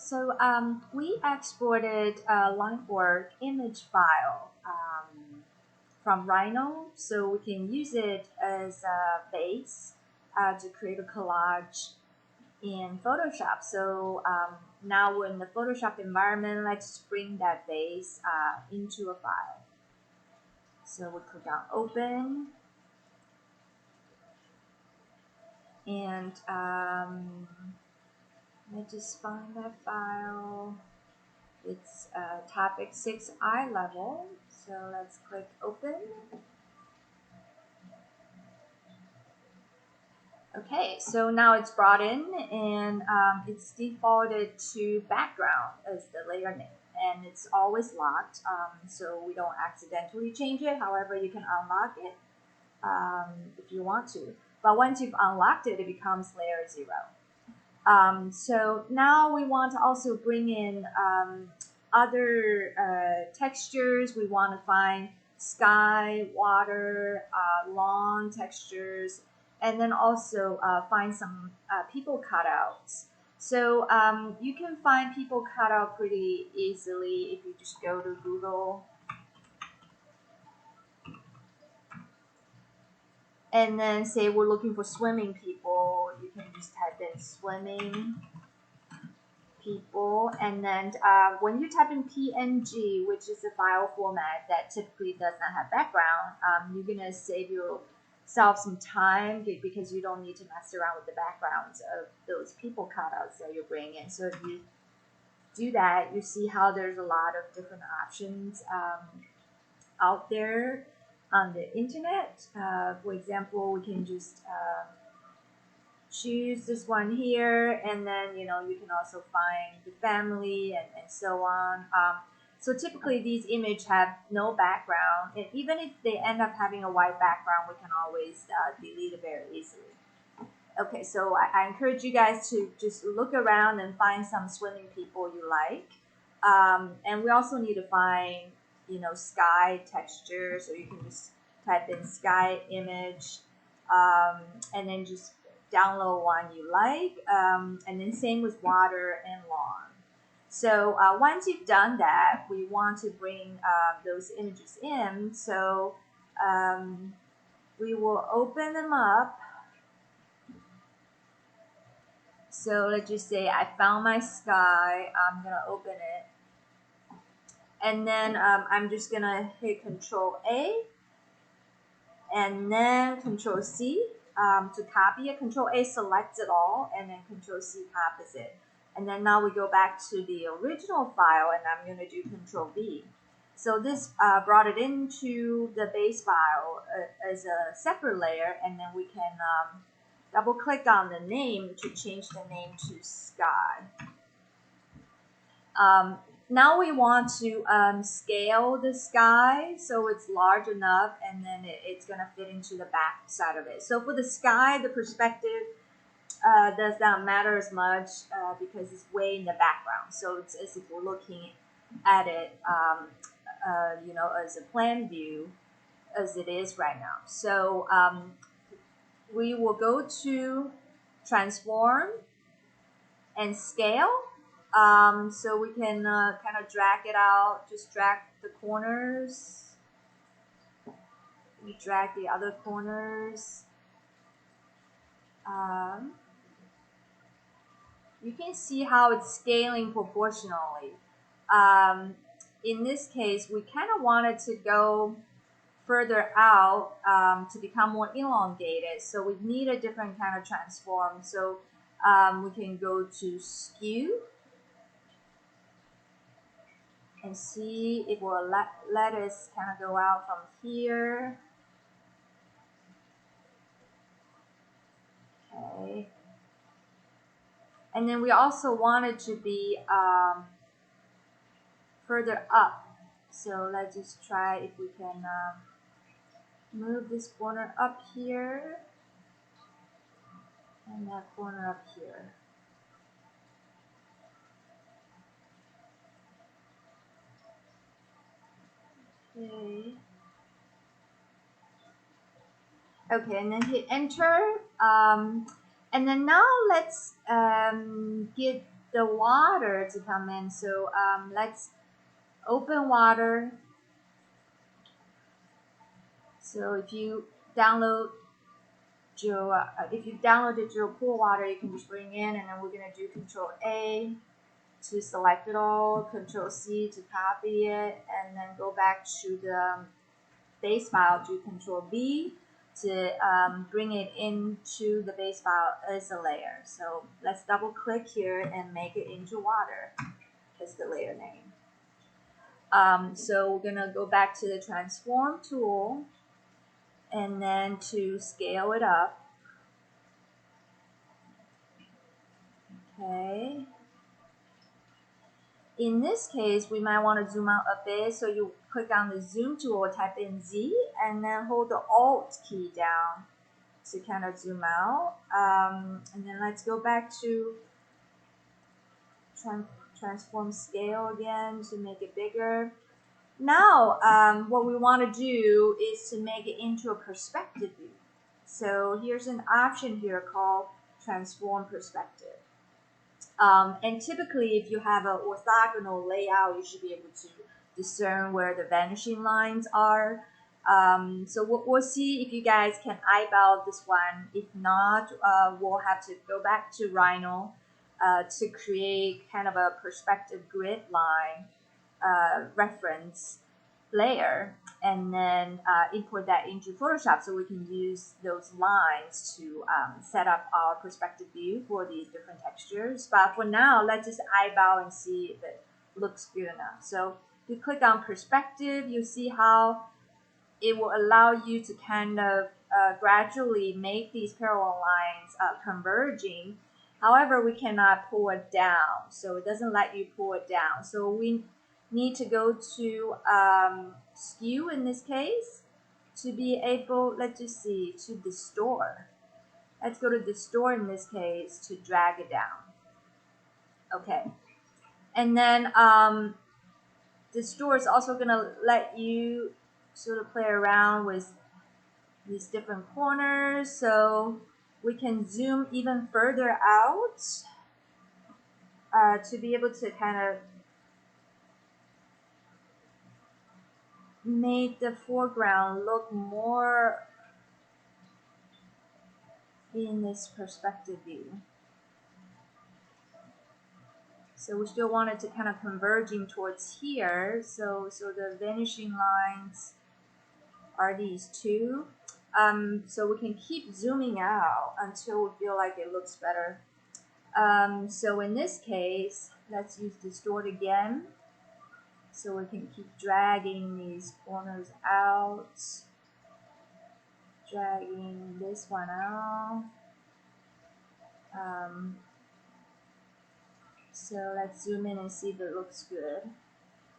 So we exported a Linework image file from Rhino, so we can use it as a base to create a collage in Photoshop. So now we're in the Photoshop environment. Let's bring that base into a file. So we click on Open, and let me just find that file. It's topic 6i level. So let's click Open. Okay, so now it's brought in, and it's defaulted to background as the layer name, and it's always locked, so we don't accidentally change it. However, you can unlock it if you want to, but once you've unlocked it, it becomes layer 0. So now we want to also bring in other textures. We want to find sky, water, lawn textures, and then also find some people cutouts. So you can find people cutout pretty easily if you just go to Google. And then say we're looking for swimming people, you can just type in swimming people, and then when you type in PNG, which is a file format that typically does not have background, you're gonna save yourself some time because you don't need to mess around with the backgrounds of those people cutouts that you're bringing in. So if you do that, you see how there's a lot of different options out there on the internet. For example, we can just choose this one here, and then you can also find the family and so on. So typically these images have no background, and even if they end up having a white background, we can always delete it very easily. Okay, so I encourage you guys to just look around and find some swimming people you like. And we also need to find sky texture, so you can just type in sky image, and then just download one you like, and then same with water and lawn. So once you've done that, we want to bring those images in. So we will open them up. So let's just say I found my sky. I'm gonna open it, and then I'm just gonna hit Control A, and then Control C to copy it. Control A selects it all, and then Control C copies it. And then now we go back to the original file, and I'm going to do Control V. So this brought it into the base file as a separate layer, and then we can double click on the name to change the name to Sky. Now we want to scale the sky so it's large enough, and then it's going to fit into the back side of it. So for the sky, the perspective does not matter as much because it's way in the background. So it's as if we're looking at it, as a plan view as it is right now. So we will go to transform and scale. So we can kind of drag it out, just drag the corners. We drag the other corners. You can see how it's scaling proportionally. In this case, we kind of wanted to go further out to become more elongated. So we need a different kind of transform. So we can go to skew and see it will let us kind of go out from here. Okay. And then we also want it to be further up. So let's just try if we can move this corner up here and that corner up here. Okay. Okay, and then hit enter. And then now let's get the water to come in. So let's open water. So if you download the Geo Pool Water, you can just bring in, and then we're gonna do Control A to select it all, Control C to copy it, and then go back to the base file, do Control V to bring it into the base file as a layer. So let's double click here and make it into water as the layer name. So we're gonna go back to the transform tool and then to scale it up. Okay. In this case, we might want to zoom out a bit, so you click on the zoom tool, type in Z, and then hold the Alt key down to kind of zoom out. And then let's go back to transform scale again to make it bigger. Now, what we want to do is to make it into a perspective view. So here's an option here called transform perspective. And typically, if you have an orthogonal layout, you should be able to discern where the vanishing lines are. So we'll see if you guys can eyeball this one. If not, we'll have to go back to Rhino to create kind of a perspective grid line reference layer, and then import that into Photoshop so we can use those lines to set up our perspective view for these different textures. But for now, let's just eyeball and see if it looks good enough. So if you click on perspective, you see how it will allow you to kind of gradually make these parallel lines converging. However, we cannot pull it down, so it doesn't let you pull it down. So we need to go to skew in this case to be able, let's just see, to distort. Let's go to distort in this case to drag it down. Okay. And then distort is also going to let you sort of play around with these different corners, so we can zoom even further out to be able to kind of make the foreground look more in this perspective view. So we still want it to kind of converging towards here. So the vanishing lines are these two. So we can keep zooming out until we feel like it looks better. So in this case, let's use distort again. So we can keep dragging these corners out. Dragging this one out. So let's zoom in and see if it looks good.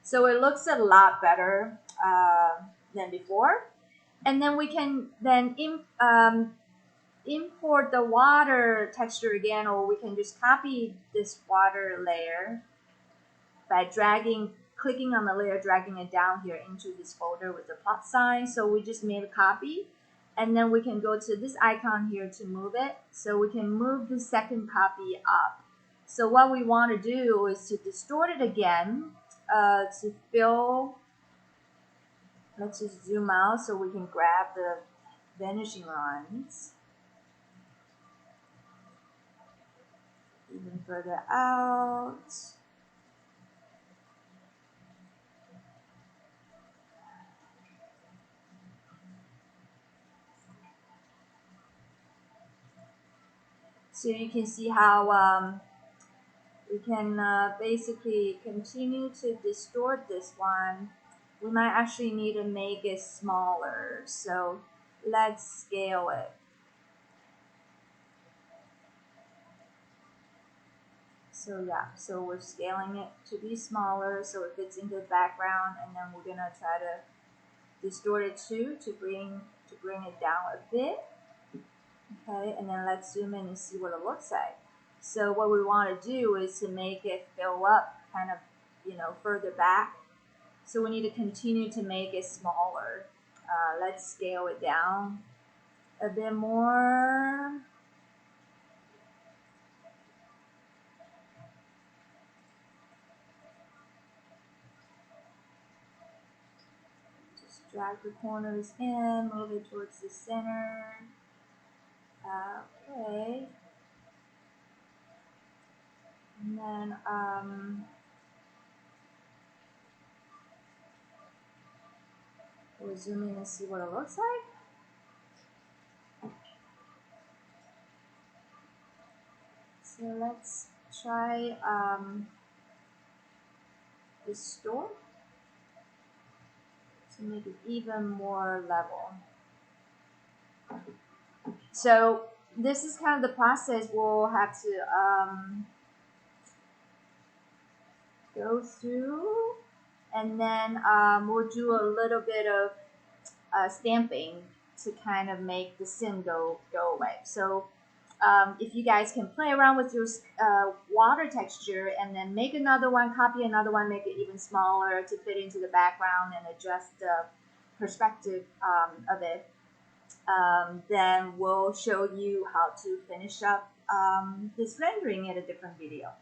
So it looks a lot better than before. And then we can then import the water texture again, or we can just copy this water layer by clicking on the layer, dragging it down here into this folder with the plus sign. So we just made a copy. And then we can go to this icon here to move it. So we can move the second copy up. So what we want to do is to distort it again to fill. Let's just zoom out so we can grab the vanishing lines. Even further out. So you can see how we can basically continue to distort this one. We might actually need to make it smaller. So let's scale it. So yeah, so we're scaling it to be smaller so it fits into the background, and then we're gonna try to distort it too to bring it down a bit. Okay, and then let's zoom in and see what it looks like. So what we want to do is to make it fill up kind of, further back. So we need to continue to make it smaller. Let's scale it down a bit more. drag the corners in, move it towards the center. Okay. And then we'll zoom in and see what it looks like. So let's try this store to make it even more level. So this is kind of the process we'll have to go through, and then we'll do a little bit of stamping to kind of make the sin go away. So if you guys can play around with your water texture and then make another one, copy another one, make it even smaller to fit into the background and adjust the perspective of it, then we'll show you how to finish up this rendering in a different video.